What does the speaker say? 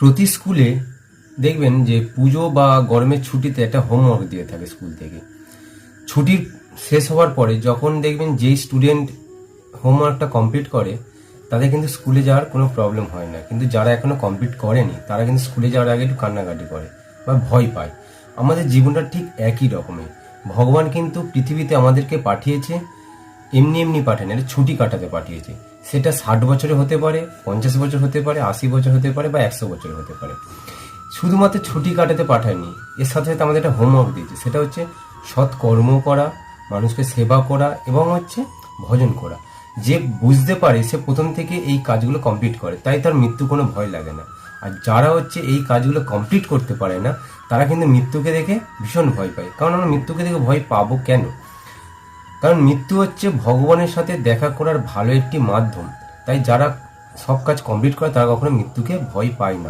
প্রতি স্কুলে দেখবেন যে পুজো বা গরমের ছুটিতে একটা হোমওয়ার্ক দিয়ে থাকে স্কুল থেকে। ছুটির শেষ হওয়ার পরে যখন দেখবেন যেই স্টুডেন্ট হোমওয়ার্কটা কমপ্লিট করে তাদের কিন্তু স্কুলে যাওয়ার কোনো প্রবলেম হয় না, কিন্তু যারা এখনো কমপ্লিট করেনি তারা কিন্তু স্কুলে যাওয়ার আগে একটু কান্নাকাটি করে বা ভয় পায়। আমাদের জীবনটা ঠিক একই রকমের। ভগবান কিন্তু পৃথিবীতে আমাদেরকে পাঠিয়েছে এমনি এমনি পাঠান, এটা ছুটি কাটাতে পাঠিয়েছে। সেটা 60 বছরে হতে পারে, 50 বছর হতে পারে, 80 বছর হতে পারে বা 100 বছর হতে পারে। শুধুমাত্র ছুটি কাটাতে পাঠায়নি, এর সাথে সাথে আমাদের একটা হোমওয়ার্ক দিয়েছে, সেটা হচ্ছে সৎ কর্ম করা, মানুষকে সেবা করা এবং হচ্ছে ভজন করা। যে বুঝতে পারে সে প্রথম থেকে এই কাজগুলো কমপ্লিট করে, তাই তার মৃত্যু কোনো ভয় লাগে না। আর যারা হচ্ছে এই কাজগুলো কমপ্লিট করতে পারে না তারা কিন্তু মৃত্যুকে দেখে ভীষণ ভয় পায়। কারণ আমরা মৃত্যুকে দেখে ভয় পাবো কেন? কারণ মৃত্যু হচ্ছে ভগবানের সাথে দেখা করার ভালো একটি মাধ্যম। তাই যারা সব কাজ কমপ্লিট করে তারা কখনো মৃত্যুকে ভয় পায় না।